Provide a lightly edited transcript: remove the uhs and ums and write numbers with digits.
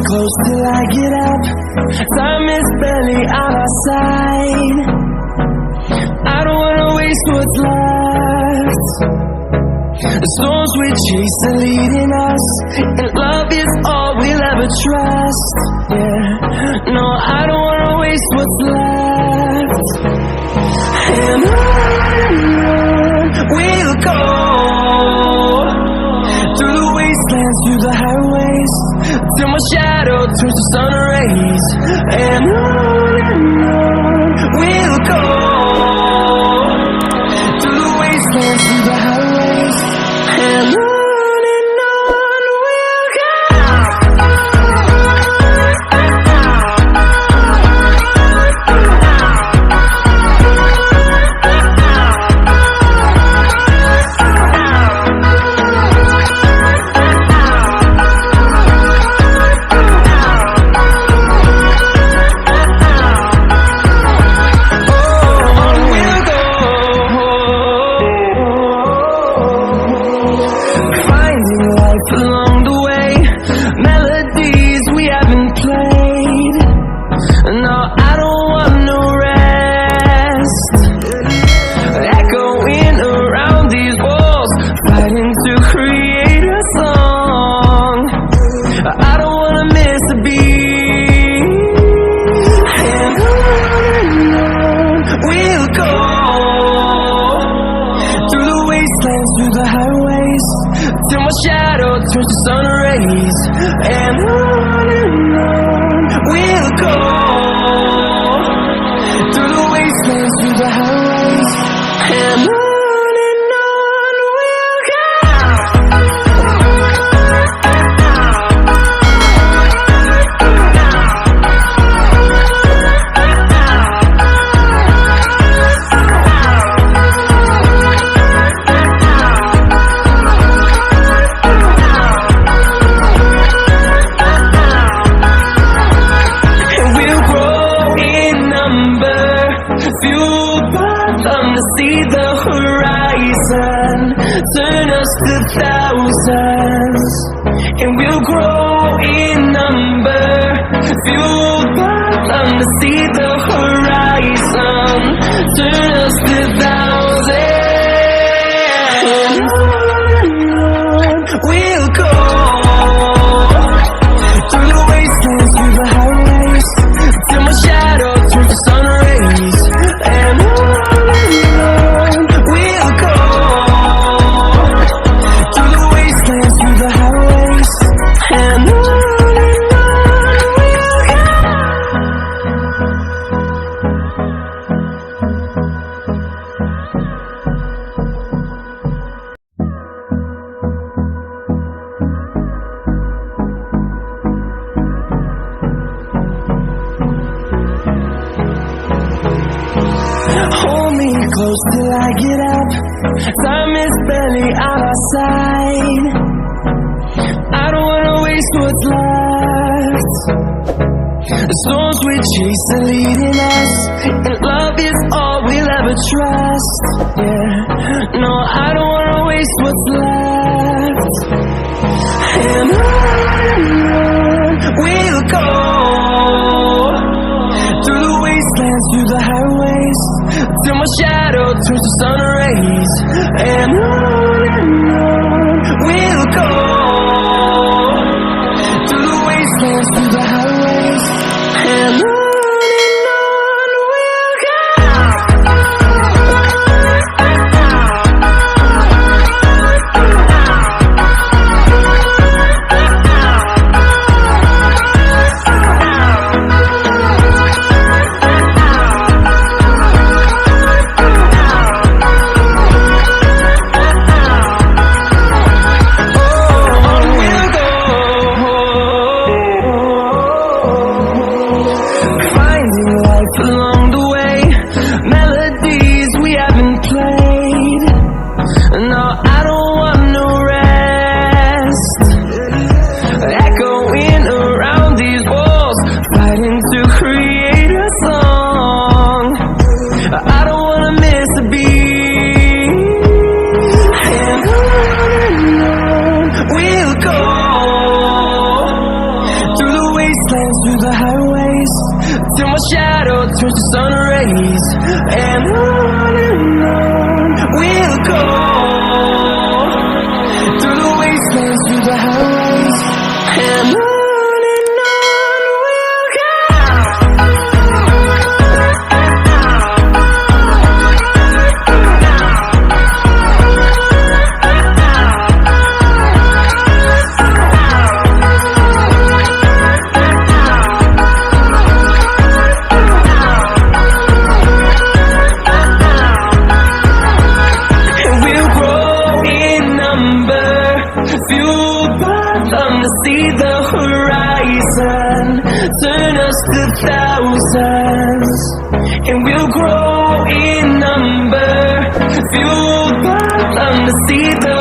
close till I get up. Time is barely on our side. I don't wanna waste what's left. The storms we chase are leading us, and love is all we'll ever trust. Yeah, no, I don't wanna waste what's left. And on we'll go, through the wastelands, through the highways, till my shadow turns to sun rays. And on we'll go, through the wastelands, through the highways, and on we'll go. Along the way, melodies we haven't played. No, I don't want no rest. Echoing around these walls, fighting to create a song. I don't wanna miss a beat. And on we'll go, through the wastelands, through the highways, till my shadow turns to sun rays. And on we'll go, through the wastelands, through the highways, and on we'll go. Fueled by them to see the horizon, turn us to thousands, and we'll grow in number. Fueled by them to see the horizon, turn us to thousands, and on we'll go, through the wastelands, through the highways, till my shadow turns to sun rays. And on we'll go, through the wastelands, through the highways, and on we'll go. Hold me close till I get up. Time is barely on our side. I don't wanna waste what's left. The storms we chase are leading us, and love is all we'll ever trust. Yeah, no, I don't wanna waste what's left. And on we'll go, through the wastelands, through the highways, till my shadow turns to sun rays. And on we'll go, through the wastelands, through the highways, and on we'll go. till my shadow turns to sun rays. And on we'll go, through the wastelands, through the highways. And on we'll go. See the horizon, turn us to thousands, and we'll grow in number, fueled by them to see the